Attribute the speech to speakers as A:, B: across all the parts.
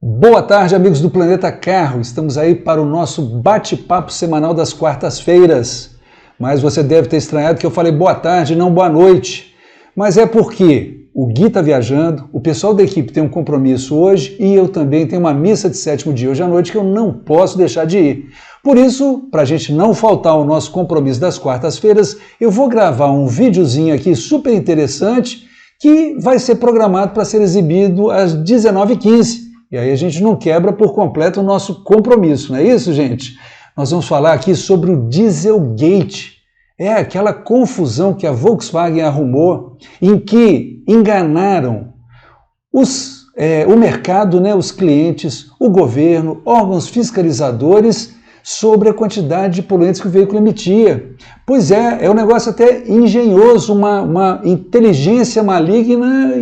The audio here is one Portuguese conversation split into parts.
A: Boa tarde, amigos do Planeta Carro. Estamos aí para o nosso bate-papo semanal das quartas-feiras. Mas você deve ter estranhado que eu falei boa tarde, não boa noite. Mas é porque o Gui está viajando, o pessoal da equipe tem um compromisso hoje e eu também tenho uma missa de sétimo dia hoje à noite que eu não posso deixar de ir. Por isso, para a gente não faltar ao nosso compromisso das quartas-feiras, eu vou gravar um videozinho aqui super interessante que vai ser programado para ser exibido às 19h15. E aí a gente não quebra por completo o nosso compromisso, não é isso, gente? Nós vamos falar aqui sobre o Dieselgate. É aquela confusão que a Volkswagen arrumou, em que enganaram o mercado, né, os clientes, o governo, órgãos fiscalizadores sobre a quantidade de poluentes que o veículo emitia. Pois é um negócio até engenhoso, uma inteligência maligna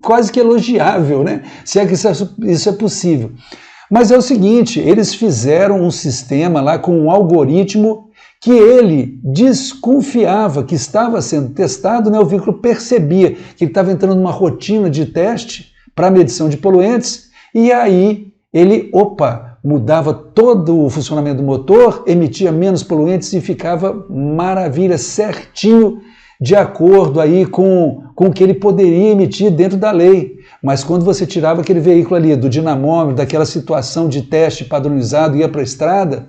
A: quase que elogiável, né? Se é que isso é possível. Mas é o seguinte, eles fizeram um sistema lá com um algoritmo que ele desconfiava que estava sendo testado, né? O veículo percebia que ele estava entrando numa rotina de teste para medição de poluentes e aí ele, mudava todo o funcionamento do motor, emitia menos poluentes e ficava maravilha, certinho, de acordo aí com o que ele poderia emitir dentro da lei. Mas quando você tirava aquele veículo ali do dinamômetro, daquela situação de teste padronizado e ia para a estrada,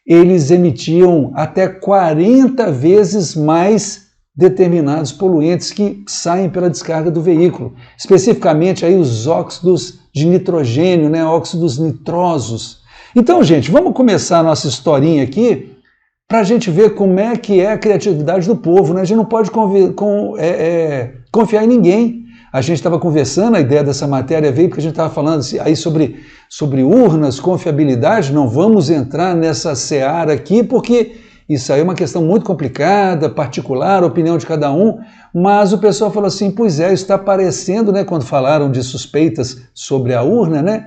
A: eles emitiam até 40 vezes mais determinados poluentes que saem pela descarga do veículo. Especificamente aí os óxidos de nitrogênio, né, óxidos nitrosos. Então, gente, vamos começar a nossa historinha aqui para a gente ver como é que é a criatividade do povo, né? A gente não pode confiar em ninguém. A gente estava conversando, a ideia dessa matéria veio porque a gente estava falando aí sobre urnas, confiabilidade. Não vamos entrar nessa seara aqui porque isso aí é uma questão muito complicada, particular, opinião de cada um, mas o pessoal falou assim, pois é, isso está aparecendo, né, quando falaram de suspeitas sobre a urna, né?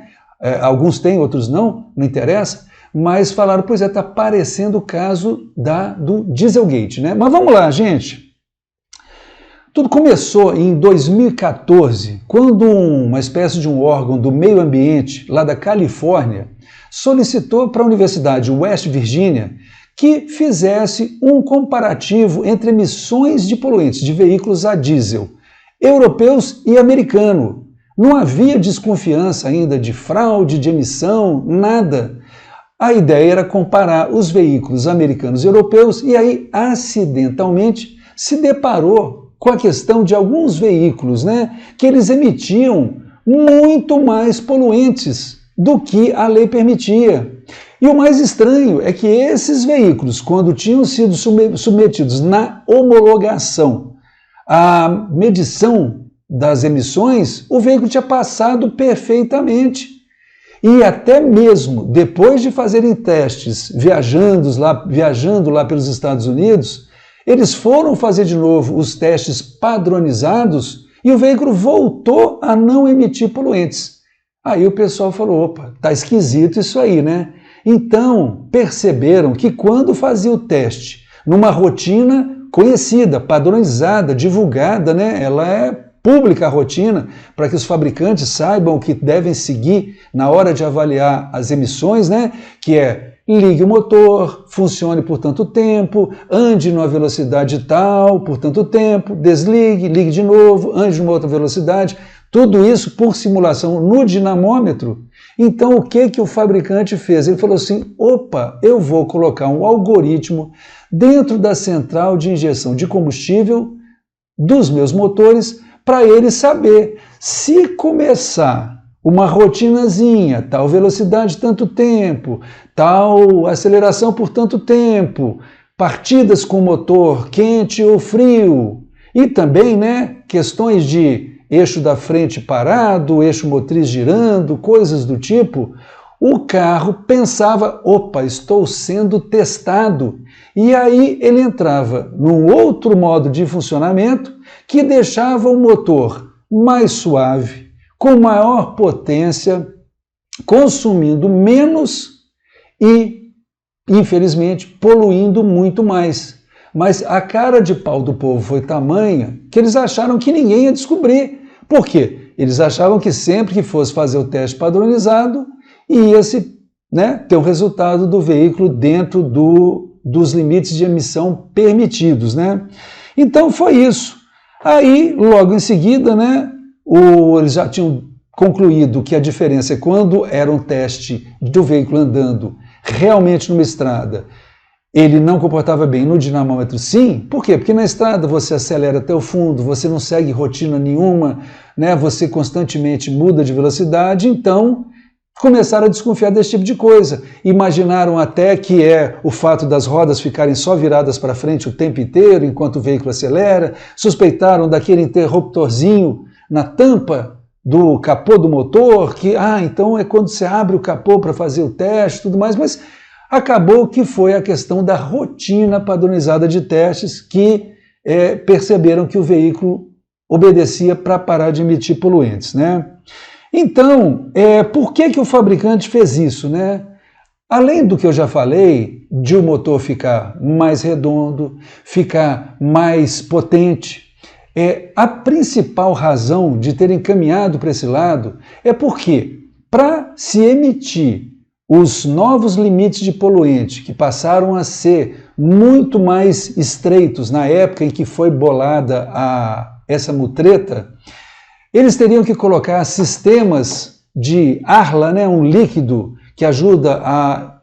A: Alguns têm, outros não interessa, mas falaram, pois é, está parecendo o caso do Dieselgate, né? Mas vamos lá, gente. Tudo começou em 2014, quando uma espécie de um órgão do meio ambiente, lá da Califórnia, solicitou para a Universidade West Virginia que fizesse um comparativo entre emissões de poluentes de veículos a diesel, europeus e americano. Não havia desconfiança ainda de fraude, de emissão, nada. A ideia era comparar os veículos americanos e europeus e aí, acidentalmente, se deparou com a questão de alguns veículos, né, que eles emitiam muito mais poluentes do que a lei permitia. E o mais estranho é que esses veículos, quando tinham sido submetidos na homologação à medição das emissões, o veículo tinha passado perfeitamente. E até mesmo depois de fazerem testes viajando lá pelos Estados Unidos, eles foram fazer de novo os testes padronizados e o veículo voltou a não emitir poluentes. Aí o pessoal falou, tá esquisito isso aí, né? Então, perceberam que quando fazia o teste numa rotina conhecida, padronizada, divulgada, né? Ela é pública a rotina, para que os fabricantes saibam o que devem seguir na hora de avaliar as emissões, né? Que é ligue o motor, funcione por tanto tempo, ande numa velocidade tal por tanto tempo, desligue, ligue de novo, ande numa outra velocidade. Tudo isso por simulação no dinamômetro. Então, o que o fabricante fez? Ele falou assim, eu vou colocar um algoritmo dentro da central de injeção de combustível dos meus motores para ele saber se começar uma rotinazinha, tal velocidade tanto tempo, tal aceleração por tanto tempo, partidas com motor quente ou frio, e também, né, questões de eixo da frente parado, eixo motriz girando, coisas do tipo, o carro pensava, estou sendo testado. E aí ele entrava num outro modo de funcionamento que deixava o motor mais suave, com maior potência, consumindo menos e, infelizmente, poluindo muito mais. Mas a cara de pau do povo foi tamanha que eles acharam que ninguém ia descobrir. Por quê? Eles achavam que sempre que fosse fazer o teste padronizado, ia-se, né, ter o resultado do veículo dentro dos limites de emissão permitidos, né? Então foi isso. Aí, logo em seguida, né, eles já tinham concluído que a diferença é quando era um teste do veículo andando realmente numa estrada, ele não comportava bem no dinamômetro, sim. Por quê? Porque na estrada você acelera até o fundo, você não segue rotina nenhuma, né? Você constantemente muda de velocidade, então começaram a desconfiar desse tipo de coisa. Imaginaram até que é o fato das rodas ficarem só viradas para frente o tempo inteiro, enquanto o veículo acelera. Suspeitaram daquele interruptorzinho na tampa do capô do motor, que, então é quando você abre o capô para fazer o teste e tudo mais, mas acabou que foi a questão da rotina padronizada de testes que perceberam que o veículo obedecia para parar de emitir poluentes, né? Então, por que o fabricante fez isso, né? Além do que eu já falei, de o motor ficar mais redondo, ficar mais potente, a principal razão de ter encaminhado para esse lado é porque, para se emitir os novos limites de poluente, que passaram a ser muito mais estreitos na época em que foi bolada essa mutreta, eles teriam que colocar sistemas de ARLA, né, um líquido que ajuda a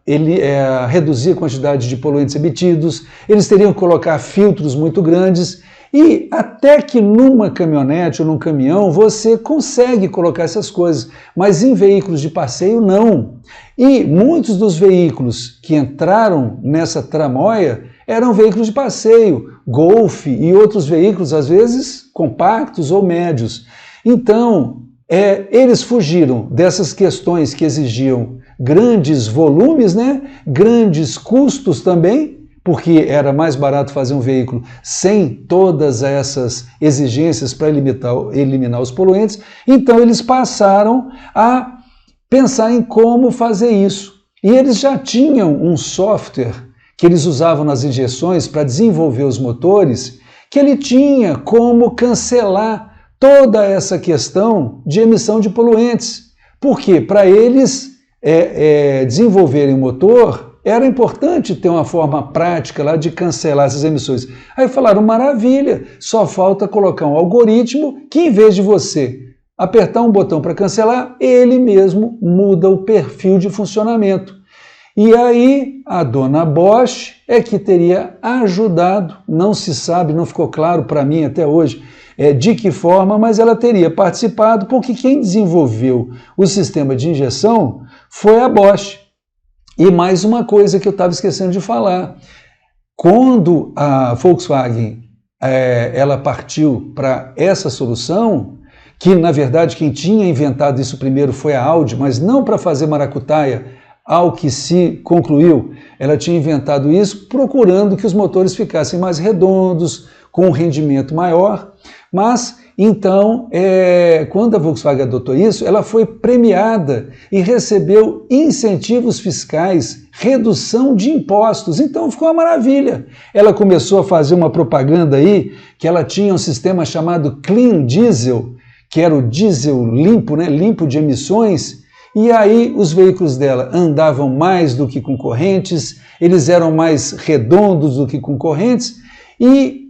A: reduzir a quantidade de poluentes emitidos, eles teriam que colocar filtros muito grandes, e até que numa caminhonete ou num caminhão você consegue colocar essas coisas, mas em veículos de passeio não. E muitos dos veículos que entraram nessa tramóia eram veículos de passeio, Golf e outros veículos, às vezes compactos ou médios. Então, eles fugiram dessas questões que exigiam grandes volumes, né? Grandes custos também, porque era mais barato fazer um veículo sem todas essas exigências para eliminar os poluentes. Então eles passaram a pensar em como fazer isso. E eles já tinham um software que eles usavam nas injeções para desenvolver os motores, que ele tinha como cancelar toda essa questão de emissão de poluentes. Porque para eles desenvolverem o motor, era importante ter uma forma prática lá de cancelar essas emissões. Aí falaram, maravilha, só falta colocar um algoritmo que, em vez de você apertar um botão para cancelar, ele mesmo muda o perfil de funcionamento. E aí a dona Bosch é que teria ajudado, não se sabe, não ficou claro para mim até hoje de que forma, mas ela teria participado, porque quem desenvolveu o sistema de injeção foi a Bosch. E mais uma coisa que eu estava esquecendo de falar, quando a Volkswagen ela partiu para essa solução, que na verdade quem tinha inventado isso primeiro foi a Audi, mas não para fazer maracutaia, ao que se concluiu, ela tinha inventado isso procurando que os motores ficassem mais redondos, com um rendimento maior, mas então, quando a Volkswagen adotou isso, ela foi premiada e recebeu incentivos fiscais, redução de impostos, então ficou uma maravilha. Ela começou a fazer uma propaganda aí, que ela tinha um sistema chamado Clean Diesel, que era o diesel limpo, né, limpo de emissões, e aí os veículos dela andavam mais do que concorrentes, eles eram mais redondos do que concorrentes, e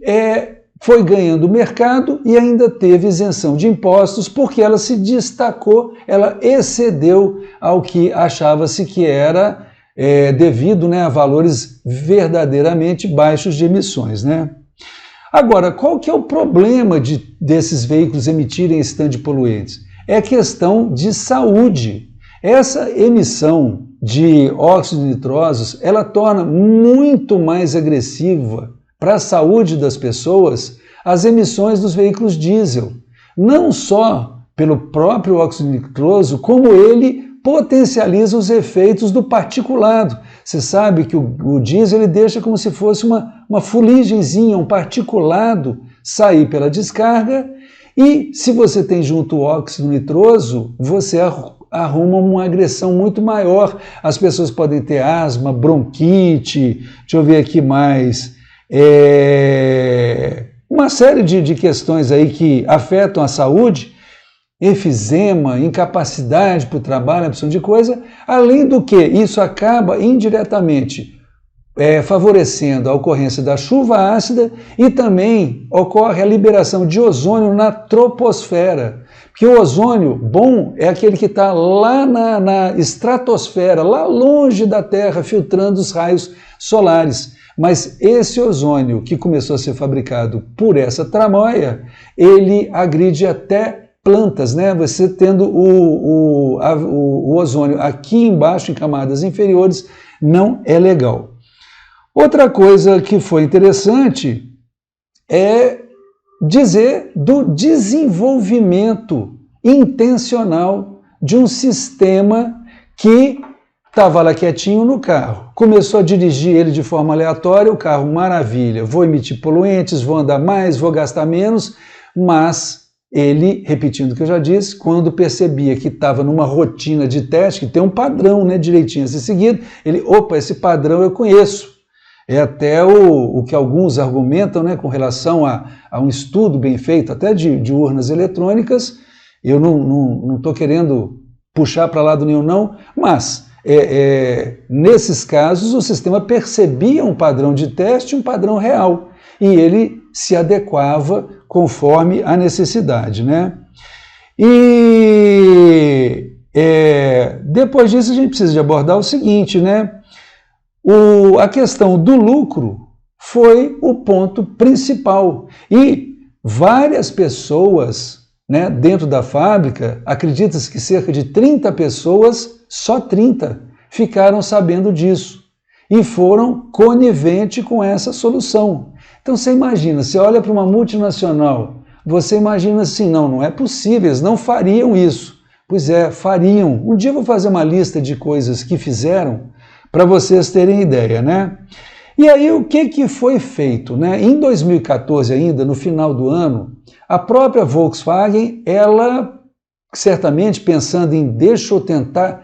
A: foi ganhando mercado e ainda teve isenção de impostos, porque ela se destacou, ela excedeu ao que achava-se que era devido, né, a valores verdadeiramente baixos de emissões, né? Agora, qual que é o problema desses veículos emitirem esse tanto de poluentes? É questão de saúde. Essa emissão de óxidos nitrosos, ela torna muito mais agressiva para a saúde das pessoas as emissões dos veículos diesel. Não só pelo próprio óxido nitroso, como ele potencializa os efeitos do particulado. Você sabe que o diesel ele deixa como se fosse uma fuligenzinha, um particulado sair pela descarga, e se você tem junto o óxido nitroso, você arruma uma agressão muito maior. As pessoas podem ter asma, bronquite, deixa eu ver aqui mais, uma série de questões aí que afetam a saúde, efizema, incapacidade para o trabalho, opção de coisa, além do que isso acaba indiretamente favorecendo a ocorrência da chuva ácida e também ocorre a liberação de ozônio na troposfera. Porque o ozônio bom é aquele que está lá na estratosfera, lá longe da Terra, filtrando os raios solares. Mas esse ozônio que começou a ser fabricado por essa tramóia, ele agride até plantas, né? Você tendo o ozônio aqui embaixo, em camadas inferiores, não é legal. Outra coisa que foi interessante é dizer do desenvolvimento intencional de um sistema que estava lá quietinho no carro. Começou a dirigir ele de forma aleatória, o carro, maravilha, vou emitir poluentes, vou andar mais, vou gastar menos, mas ele, repetindo o que eu já disse, quando percebia que estava numa rotina de teste, que tem um padrão, né, direitinho a ser seguido, ele, opa, esse padrão eu conheço. É até o que alguns argumentam, né, com relação a um estudo bem feito, até de urnas eletrônicas. Eu não estou querendo puxar para lado nenhum, não, mas nesses casos o sistema percebia um padrão de teste, um padrão real, e ele se adequava conforme a necessidade, né? E depois disso a gente precisa de abordar o seguinte, né? A questão do lucro foi o ponto principal e várias pessoas, né, dentro da fábrica, acredita-se que cerca de 30 pessoas, só 30, ficaram sabendo disso e foram coniventes com essa solução. Então você imagina, você olha para uma multinacional, você imagina assim, não é possível, eles não fariam isso. Pois é, fariam. Um dia eu vou fazer uma lista de coisas que fizeram, para vocês terem ideia, né? E aí o que foi feito, né? Em 2014 ainda, no final do ano, a própria Volkswagen, ela certamente pensando em deixa eu tentar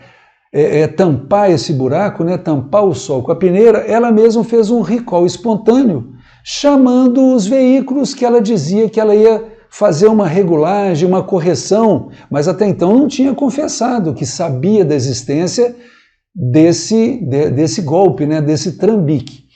A: tampar esse buraco, né? Tampar o sol com a peneira, ela mesma fez um recall espontâneo, chamando os veículos que ela dizia que ela ia fazer uma regulagem, uma correção, mas até então não tinha confessado que sabia da existência desse golpe, né, desse trambique.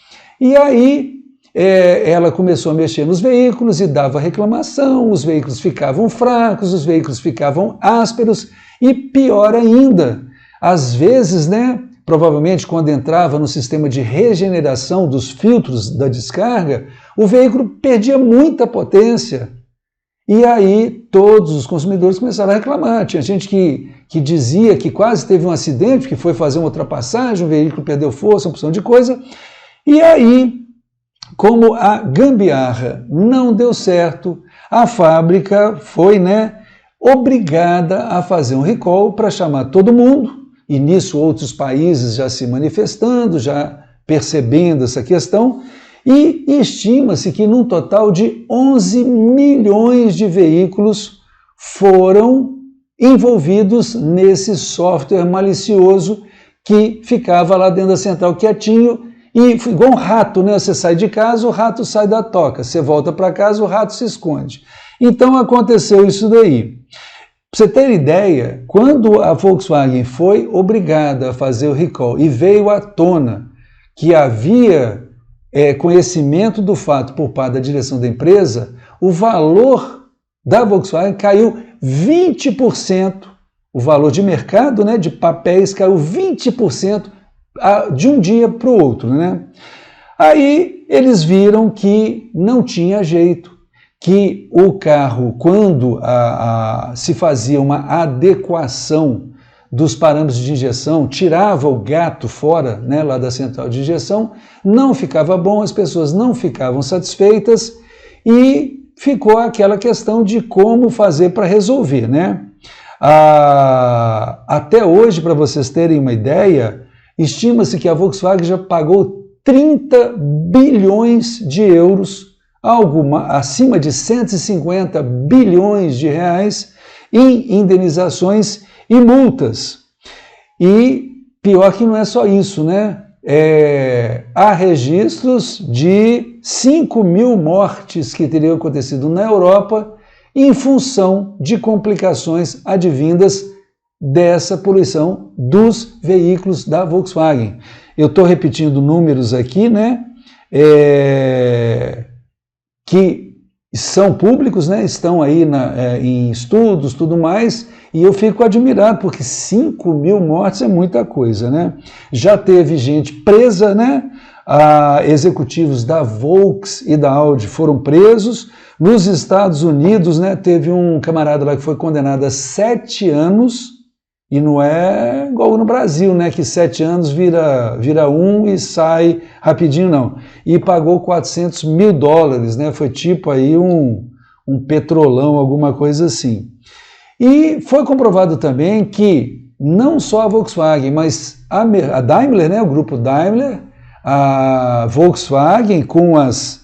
A: E aí ela começou a mexer nos veículos e dava reclamação, os veículos ficavam fracos, os veículos ficavam ásperos e pior ainda, às vezes, né, provavelmente quando entrava no sistema de regeneração dos filtros da descarga, o veículo perdia muita potência. E aí todos os consumidores começaram a reclamar. Tinha gente que dizia que quase teve um acidente, que foi fazer uma ultrapassagem, o veículo perdeu força, uma opção de coisa. E aí, como a gambiarra não deu certo, a fábrica foi, né, obrigada a fazer um recall para chamar todo mundo, e nisso outros países já se manifestando, já percebendo essa questão, e estima-se que num total de 11 milhões de veículos foram envolvidos nesse software malicioso que ficava lá dentro da central quietinho e igual um rato, né? Você sai de casa, o rato sai da toca, você volta para casa, o rato se esconde. Então aconteceu isso daí. Para você ter ideia, quando a Volkswagen foi obrigada a fazer o recall e veio à tona que havia conhecimento do fato por parte da direção da empresa, o valor da Volkswagen caiu 20%, o valor de mercado, né, de papéis caiu 20% de um dia para o outro, né? Aí eles viram que não tinha jeito, que o carro, quando se fazia uma adequação dos parâmetros de injeção, tirava o gato fora, né, lá da central de injeção, não ficava bom, as pessoas não ficavam satisfeitas e ficou aquela questão de como fazer para resolver, né? Até hoje, para vocês terem uma ideia, estima-se que a Volkswagen já pagou 30 bilhões de euros, algo acima de 150 bilhões de reais em indenizações e multas. E pior que não é só isso, né? Há registros de 5 mil mortes que teriam acontecido na Europa em função de complicações advindas dessa poluição dos veículos da Volkswagen. Eu estou repetindo números aqui, né, que são públicos, né, estão aí em estudos, tudo mais, e eu fico admirado, porque 5.000 mortes é muita coisa, né? Já teve gente presa, né? Executivos da Volks e da Audi foram presos. Nos Estados Unidos, né, teve um camarada lá que foi condenado a 7 anos, e não é igual no Brasil, né, que 7 anos vira 1 e sai rapidinho, não. E pagou $400 mil, né, foi tipo aí um petrolão, alguma coisa assim. E foi comprovado também que não só a Volkswagen, mas a Daimler, né, o grupo Daimler, a Volkswagen com as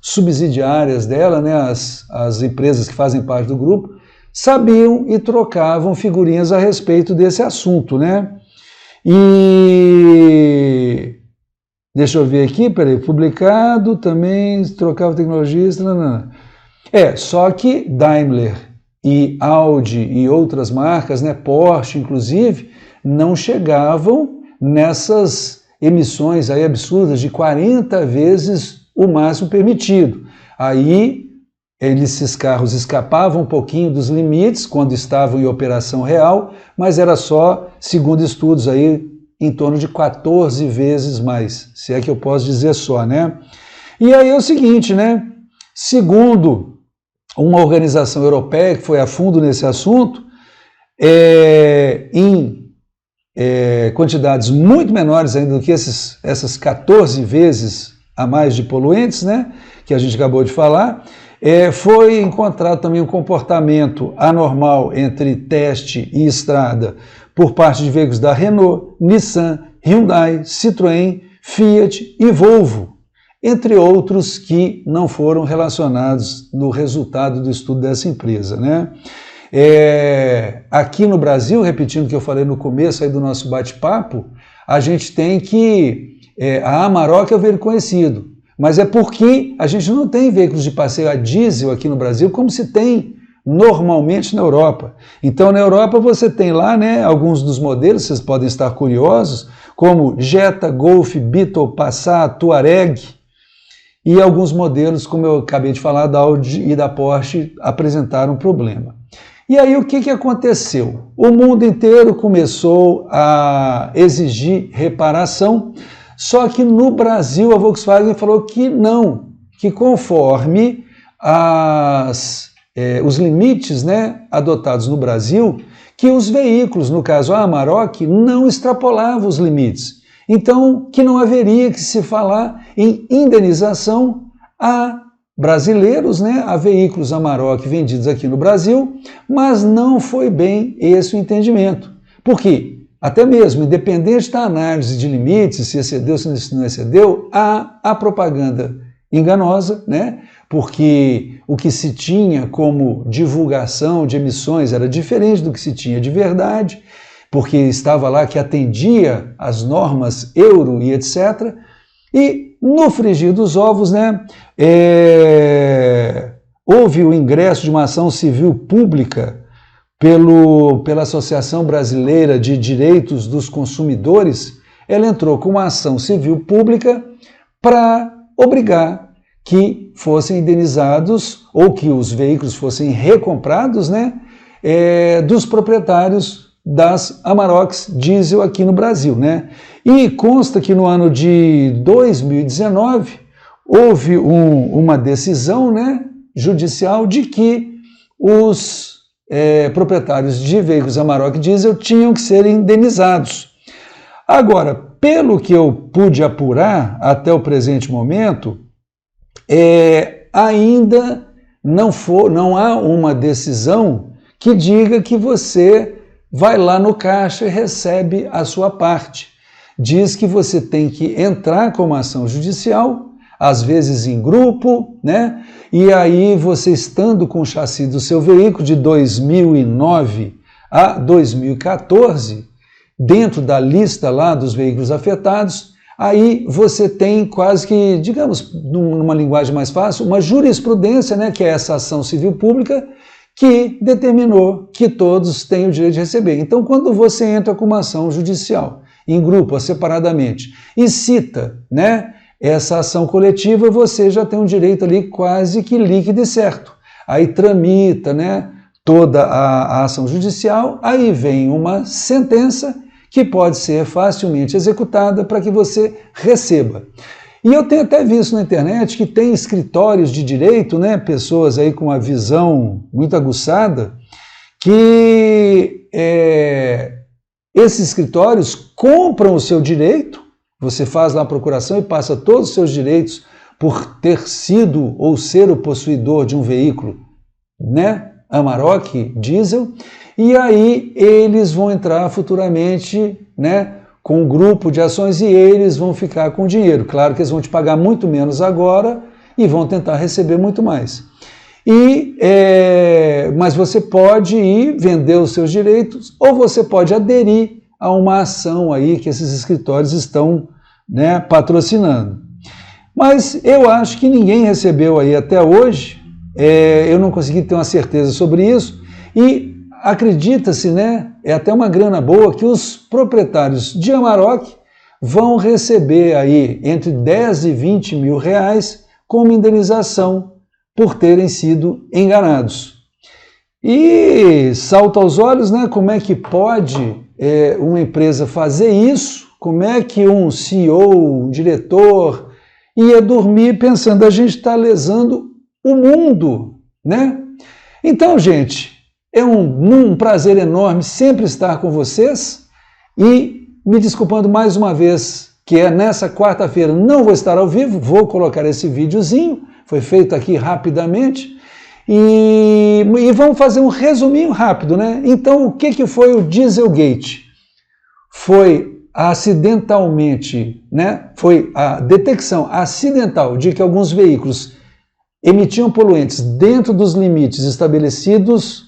A: subsidiárias dela, né, as empresas que fazem parte do grupo, sabiam e trocavam figurinhas a respeito desse assunto, né? E deixa eu ver aqui, peraí, publicado também, trocava tecnologias, só que Daimler e Audi e outras marcas, né, Porsche inclusive, não chegavam nessas emissões aí absurdas de 40 vezes o máximo permitido. Aí esses carros escapavam um pouquinho dos limites quando estavam em operação real, mas era só, segundo estudos aí, em torno de 14 vezes mais, se é que eu posso dizer só, né? E aí é o seguinte, né? Segundo uma organização europeia que foi a fundo nesse assunto, em quantidades muito menores ainda do que essas 14 vezes a mais de poluentes, né? Que a gente acabou de falar, foi encontrado também um comportamento anormal entre teste e estrada por parte de veículos da Renault, Nissan, Hyundai, Citroën, Fiat e Volvo, entre outros que não foram relacionados no resultado do estudo dessa empresa, né? Aqui no Brasil, repetindo o que eu falei no começo aí do nosso bate-papo, a gente tem que a Amarok é o veículo conhecido, mas é porque a gente não tem veículos de passeio a diesel aqui no Brasil como se tem normalmente na Europa. Então, na Europa você tem lá, né, alguns dos modelos, vocês podem estar curiosos, como Jetta, Golf, Beetle, Passat, Touareg, e alguns modelos, como eu acabei de falar, da Audi e da Porsche, apresentaram problema. E aí o que aconteceu? O mundo inteiro começou a exigir reparação, só que no Brasil a Volkswagen falou que não, que conforme os limites, né, adotados no Brasil, que os veículos, no caso a Amarok, não extrapolavam os limites. Então, que não haveria que se falar em indenização a brasileiros, né, a veículos Amarok vendidos aqui no Brasil, mas não foi bem esse o entendimento. Por quê? Até mesmo, independente da análise de limites, se excedeu, se não excedeu, há a propaganda enganosa, né? Porque o que se tinha como divulgação de emissões era diferente do que se tinha de verdade, porque estava lá que atendia às normas Euro e etc. E no frigir dos ovos, né, houve o ingresso de uma ação civil pública pela Associação Brasileira de Direitos dos Consumidores. Ela entrou com uma ação civil pública para obrigar que fossem indenizados ou que os veículos fossem recomprados, né, dos proprietários das Amaroks diesel aqui no Brasil, né? E consta que no ano de 2019 houve uma decisão, né, judicial de que os proprietários de veículos Amarok diesel tinham que ser indenizados. Agora, pelo que eu pude apurar até o presente momento, ainda não há uma decisão que diga que você vai lá no caixa e recebe a sua parte. Diz que você tem que entrar com uma ação judicial, às vezes em grupo, né? E aí você estando com o chassi do seu veículo de 2009 a 2014, dentro da lista lá dos veículos afetados, aí você tem quase que, digamos, numa linguagem mais fácil, uma jurisprudência, né, que é essa ação civil pública, que determinou que todos têm o direito de receber. Então, quando você entra com uma ação judicial, em grupo ou separadamente, e cita, né, essa ação coletiva, você já tem um direito ali quase que líquido e certo. Aí tramita, né, toda a ação judicial, aí vem uma sentença que pode ser facilmente executada para que você receba. E eu tenho até visto na internet que tem escritórios de direito, né, pessoas aí com uma visão muito aguçada, que esses escritórios compram o seu direito, você faz lá a procuração e passa todos os seus direitos por ter sido ou ser o possuidor de um veículo, né, Amarok diesel, e aí eles vão entrar futuramente, né, com um grupo de ações e eles vão ficar com dinheiro. Claro que eles vão te pagar muito menos agora e vão tentar receber muito mais. Mas você pode ir vender os seus direitos ou você pode aderir a uma ação aí que esses escritórios estão, né, patrocinando. Mas eu acho que ninguém recebeu aí até hoje, eu não consegui ter uma certeza sobre isso, e acredita-se, né, é até uma grana boa, que os proprietários de Amarok vão receber aí entre 10 e 20 mil reais como indenização por terem sido enganados. E salta aos olhos, né, como é que pode uma empresa fazer isso, como é que um CEO, um diretor, ia dormir pensando, a gente está lesando o mundo, né? Então, gente, é um prazer enorme sempre estar com vocês e me desculpando mais uma vez que nessa quarta-feira não vou estar ao vivo, vou colocar esse videozinho, foi feito aqui rapidamente, e vamos fazer um resuminho rápido, né? Então, o que foi o Dieselgate? Foi acidentalmente, né? Foi a detecção acidental de que alguns veículos emitiam poluentes dentro dos limites estabelecidos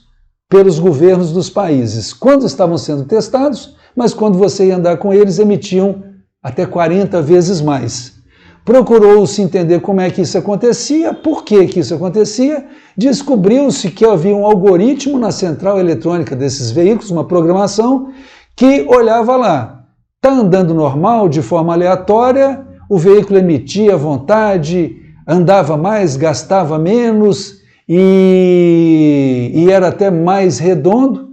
A: pelos governos dos países, quando estavam sendo testados, mas quando você ia andar com eles, emitiam até 40 vezes mais. Procurou-se entender como é que isso acontecia, por que isso acontecia, descobriu-se que havia um algoritmo na central eletrônica desses veículos, uma programação, que olhava lá, está andando normal, de forma aleatória, o veículo emitia à vontade, andava mais, gastava menos e era até mais redondo,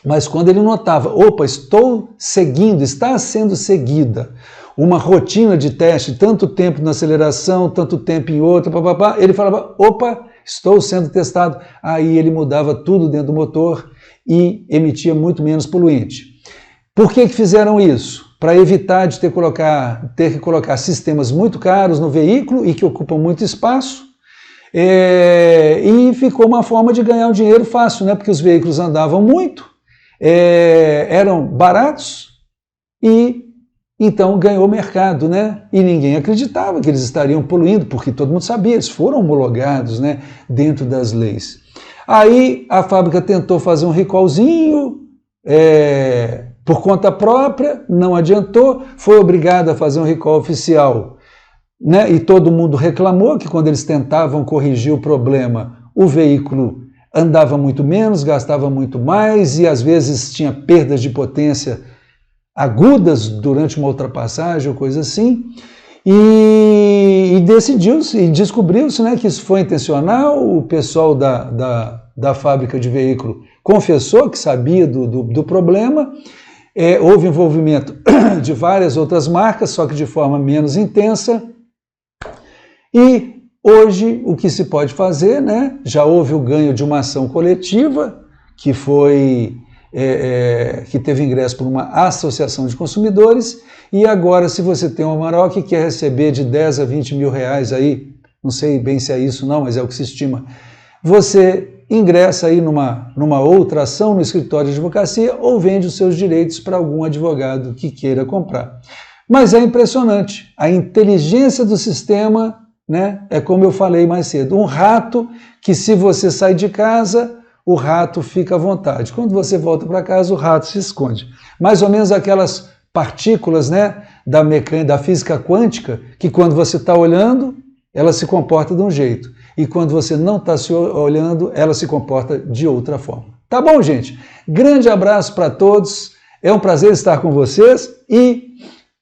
A: mas quando ele notava, opa, estou seguindo, está sendo seguida uma rotina de teste, tanto tempo na aceleração, tanto tempo em outra, ele falava, opa, estou sendo testado, aí ele mudava tudo dentro do motor e emitia muito menos poluente. Por que fizeram isso? Para evitar de ter que colocar sistemas muito caros no veículo e que ocupam muito espaço, e ficou uma forma de ganhar um dinheiro fácil, né? Porque os veículos andavam muito, eram baratos e então ganhou mercado, né? E ninguém acreditava que eles estariam poluindo, porque todo mundo sabia, eles foram homologados, né, dentro das leis. Aí a fábrica tentou fazer um recallzinho, por conta própria, não adiantou, foi obrigada a fazer um recall oficial, né? E todo mundo reclamou que quando eles tentavam corrigir o problema, o veículo andava muito menos, gastava muito mais e às vezes tinha perdas de potência agudas durante uma ultrapassagem ou coisa assim, e decidiu-se, e descobriu-se, né, que isso foi intencional. O pessoal da fábrica de veículo confessou que sabia do problema, houve envolvimento de várias outras marcas, só que de forma menos intensa, e hoje o que se pode fazer, né, já houve o ganho de uma ação coletiva, que foi... que teve ingresso por uma associação de consumidores, e agora, se você tem uma Amarok que quer receber de 10 a 20 mil reais aí, não sei bem se é isso não, mas é o que se estima, você ingressa aí numa outra ação no escritório de advocacia ou vende os seus direitos para algum advogado que queira comprar. Mas é impressionante, a inteligência do sistema, né, é como eu falei mais cedo, um rato que, se você sai de casa, o rato fica à vontade. Quando você volta para casa, o rato se esconde. Mais ou menos aquelas partículas, né, da física quântica, que quando você está olhando, ela se comporta de um jeito. E quando você não está se olhando, ela se comporta de outra forma. Tá bom, gente? Grande abraço para todos. É um prazer estar com vocês. E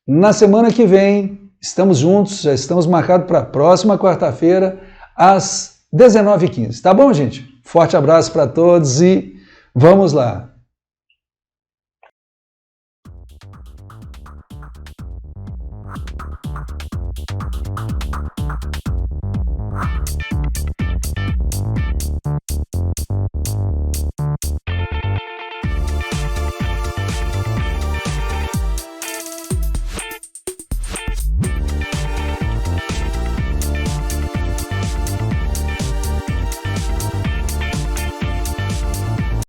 A: na semana que vem, estamos juntos, já estamos marcados para a próxima quarta-feira, às 19h15. Tá bom, gente? Forte abraço para todos e vamos lá!